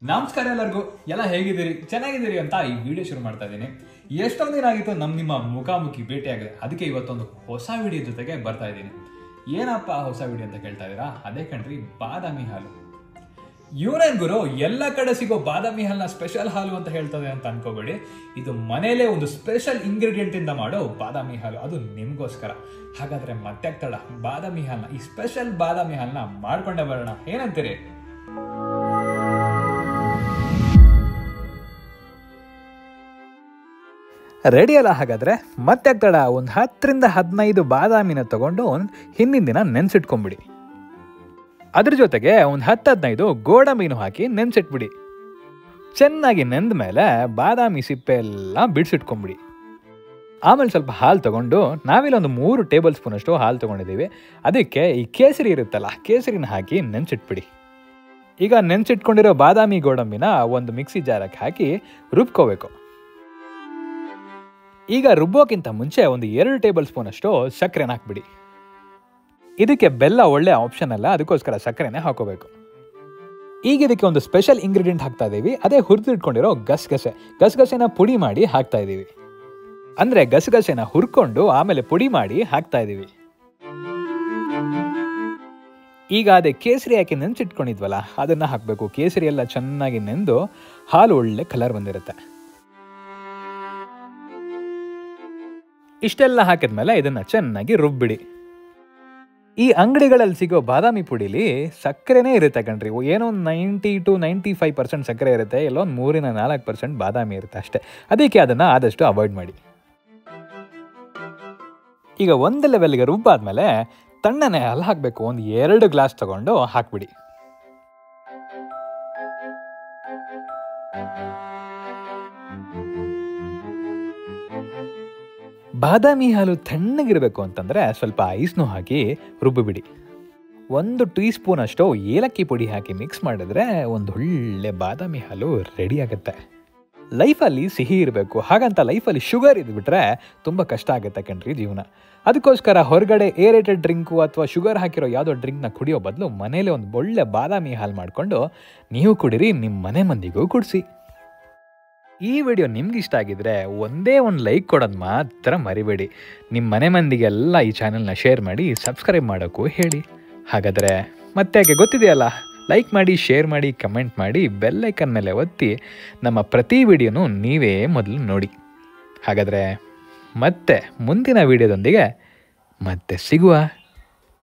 ನಮಸ್ಕಾರ ಎಲ್ಲರಿಗೂ, ಎಲ್ಲ ಹೇಗಿದ್ದೀರಿ? ಚೆನ್ನಾಗಿದ್ದೀರಿ ಅಂತ ಈ ವಿಡಿಯೋ ಶುರು ಮಾಡ್ತಾ ಇದ್ದೀನಿ. ಎಷ್ಟೊಂದು ದಿನ ಆಗಿತ್ತು ನಿಮ್ಮ ಮುಖಾಮುಖಿ ಭೇಟಿಯಾಗಿದೆ. ಅದಕ್ಕೆ ಇವತ್ತೊಂದು ಹೊಸ ವಿಡಿಯೋ ಜೊತೆಗೆ ಬರ್ತಾ ಇದ್ದೀನಿ. ಏನಪ್ಪ ಹೊಸ ವಿಡಿಯೋ ಅಂತ ಕೇಳ್ತಾ ಇದ್ದೀರಾ? ಅದೇ ಕಣ್ರಿ, ಬಾದಾಮಿ ಹಾಲು. ಯೂನಿಯನ್ ಗುರು ಎಲ್ಲ ಕಡೆ ಸಿಗೋ ಬಾದಾಮಿ ಹಾಲನ್ನ ಸ್ಪೆಷಲ್ ಹಾಲು ಅಂತ ಹೇಳ್ತದೆ ಅಂತ ಅನ್ಕೋಬೇಡಿ. ಇದು ಮನೆಯಲ್ಲೇ ಒಂದು ಸ್ಪೆಷಲ್ ಇಂಗ್ರೀಡಿಯೆಂಟ್ ಇಂದ ಮಾಡೋ ಬಾದಾಮಿ ಹಾಲು, ಅದು ನಿಮ್ಗೋಸ್ಕರ. ಹಾಗಾದ್ರೆ ಮತ್ತೆ ತಡ, ಬಾದಾಮಿ ಹಾಲನ್ನ, ಈ ಸ್ಪೆಷಲ್ ಬಾದಾಮಿ ಹಾಲನ್ನ ಮಾಡ್ಕೊಂಡೇ ಬರೋಣ. ಏನಂತೀರಿ? ರೆಡಿ ಅಲ್ಲ? ಹಾಗಾದರೆ ಮತ್ತೆ ತಡ, ಒಂದು 10 ರಿಂದ 15 ಬಾದಾಮಿನ ತೊಗೊಂಡು ಹಿಂದಿನ ದಿನ ನೆನೆಸಿಟ್ಕೊಂಬಿಡಿ. ಅದ್ರ ಜೊತೆಗೆ ಒಂದು 10-15 ಗೋಡಂಬಿನೂ ಹಾಕಿ ನೆನೆಸಿಟ್ಬಿಡಿ. ಚೆನ್ನಾಗಿ ನೆಂದ ಮೇಲೆ ಬಾದಾಮಿ ಸಿಪ್ಪೆ ಎಲ್ಲ ಬಿಡಿಸಿಟ್ಕೊಂಬಿಡಿ. ಆಮೇಲೆ ಸ್ವಲ್ಪ ಹಾಲು ತೊಗೊಂಡು, ನಾವಿಲ್ಲೊಂದು 3 ಟೇಬಲ್ ಸ್ಪೂನ್ ಅಷ್ಟು ಹಾಲು ತೊಗೊಂಡಿದ್ದೀವಿ. ಅದಕ್ಕೆ ಈ ಕೇಸರಿ ಇರುತ್ತಲ್ಲ, ಕೇಸರಿನ ಹಾಕಿ ನೆನೆಸಿಟ್ಬಿಡಿ. ಈಗ ನೆನೆಸಿಟ್ಕೊಂಡಿರೋ ಬಾದಾಮಿ ಗೋಡಂಬಿನ ಒಂದು ಮಿಕ್ಸಿ ಜಾರಕ್ಕೆ ಹಾಕಿ ರುಬ್ಕೋಬೇಕು. ಈಗ ರುಬ್ಬೋಕ್ಕಿಂತ ಮುಂಚೆ ಒಂದು 2 ಟೇಬಲ್ ಸ್ಪೂನ್ ಅಷ್ಟು ಸಕ್ಕರೆನ ಹಾಕ್ಬಿಡಿ. ಇದಕ್ಕೆ ಬೆಲ್ಲ ಒಳ್ಳೆ ಆಪ್ಷನ್ ಅಲ್ಲ, ಅದಕ್ಕೋಸ್ಕರ ಸಕ್ಕರೆನೇ ಹಾಕೋಬೇಕು. ಈಗ ಇದಕ್ಕೆ ಒಂದು ಸ್ಪೆಷಲ್ ಇಂಗ್ರೀಡಿಯೆಂಟ್ ಹಾಕ್ತಾ ಇದ್ದೀವಿ. ಅದೇ ಹುರಿದಿಟ್ಕೊಂಡಿರೋ ಗಸಗಸೆನ ಪುಡಿ ಮಾಡಿ ಹಾಕ್ತಾ ಇದ್ದೀವಿ. ಅಂದರೆ ಗಸಗಸೆನ ಹುರ್ಕೊಂಡು ಆಮೇಲೆ ಪುಡಿ ಮಾಡಿ ಹಾಕ್ತಾ ಇದ್ದೀವಿ. ಈಗ ಅದೇ ಕೇಸರಿ ಹಾಕಿ ನೆನೆಸಿಟ್ಕೊಂಡಿದ್ವಲ್ಲ, ಅದನ್ನು ಹಾಕಬೇಕು. ಕೇಸರಿ ಎಲ್ಲ ಚೆನ್ನಾಗಿ ನೆಂದು ಹಾಲು ಒಳ್ಳೆ ಕಲರ್ ಬಂದಿರುತ್ತೆ. ಇಷ್ಟೆಲ್ಲ ಹಾಕಿದ್ಮೇಲೆ ಇದನ್ನು ಚೆನ್ನಾಗಿ ರುಬ್ಬಿಡಿ. ಈ ಅಂಗಡಿಗಳಲ್ಲಿ ಸಿಗೋ ಬಾದಾಮಿ ಪುಡಿಲಿ ಸಕ್ಕರೆನೇ ಇರುತ್ತೆ ಕಣ್ರಿ. ಏನೋ 90 to 95% ಸಕ್ಕರೆ ಇರುತ್ತೆ, ಎಲ್ಲೊಂದು 3-4% ಬಾದಾಮಿ ಇರುತ್ತೆ ಅಷ್ಟೇ. ಅದಕ್ಕೆ ಅದನ್ನು ಆದಷ್ಟು ಅವಾಯ್ಡ್ ಮಾಡಿ. ಈಗ ಒಂದು ಲೆವೆಲ್ಗೆ ರುಬ್ಬಾದ್ಮೇಲೆ ತಣ್ಣನೆ ಹಾಲು ಹಾಕಬೇಕು. ಒಂದು 2 ಗ್ಲಾಸ್ ತಗೊಂಡು ಹಾಕ್ಬಿಡಿ. ಬಾದಾಮಿ ಹಾಲು ತಣ್ಣಗಿರಬೇಕು ಅಂತಂದರೆ ಸ್ವಲ್ಪ ಐಸ್ನೂ ಹಾಕಿ ರುಬ್ಬಿಬಿಡಿ. 1 ಟೀ ಸ್ಪೂನ್ ಅಷ್ಟು ಏಲಕ್ಕಿ ಪುಡಿ ಹಾಕಿ ಮಿಕ್ಸ್ ಮಾಡಿದ್ರೆ ಒಂದು ಒಳ್ಳೆ ಬಾದಾಮಿ ಹಾಲು ರೆಡಿ ಆಗುತ್ತೆ. ಲೈಫಲ್ಲಿ ಸಿಹಿ ಇರಬೇಕು, ಹಾಗಂತ ಲೈಫಲ್ಲಿ ಶುಗರ್ ಇದ್ಬಿಟ್ರೆ ತುಂಬ ಕಷ್ಟ ಆಗುತ್ತೆ ಕಣ್ರಿ ಜೀವನ. ಅದಕ್ಕೋಸ್ಕರ ಹೊರಗಡೆ ಏರೇಟೆಡ್ ಡ್ರಿಂಕು ಅಥವಾ ಶುಗರ್ ಹಾಕಿರೋ ಯಾವುದೋ ಡ್ರಿಂಕ್ನ ಕುಡಿಯೋ ಬದಲು ಮನೇಲಿ ಒಂದು ಒಳ್ಳೆ ಬಾದಾಮಿ ಹಾಲು ಮಾಡಿಕೊಂಡು ನೀವು ಕುಡೀರಿ, ನಿಮ್ಮ ಮನೆ ಮಂದಿಗೂ ಕುಡಿಸಿ. ಈ ವಿಡಿಯೋ ನಿಮ್ಗೆ ಇಷ್ಟ ಆಗಿದ್ರೆ ಒಂದೇ ಒಂದು ಲೈಕ್ ಕೊಡೋದು ಮಾತ್ರ ಮರಿಬೇಡಿ. ನಿಮ್ಮ ಮನೆ ಮಂದಿಗೆಲ್ಲ ಈ ಚಾನೆಲ್ನ ಶೇರ್ ಮಾಡಿ, ಸಬ್ಸ್ಕ್ರೈಬ್ ಮಾಡೋಕ್ಕೂ ಹೇಳಿ. ಹಾಗಾದರೆ ಮತ್ತೆ ಯಾಕೆ ಗೊತ್ತಿದೆಯಲ್ಲ, ಲೈಕ್ ಮಾಡಿ, ಶೇರ್ ಮಾಡಿ, ಕಮೆಂಟ್ ಮಾಡಿ, ಬೆಲ್ ಐಕನ್ ಮೇಲೆ ಒತ್ತಿ ನಮ್ಮ ಪ್ರತಿ ವಿಡಿಯೋನೂ ನೀವೇ ಮೊದಲು ನೋಡಿ. ಹಾಗಾದರೆ ಮತ್ತೆ ಮುಂದಿನ ವಿಡಿಯೋದೊಂದಿಗೆ ಮತ್ತೆ ಸಿಗುವ.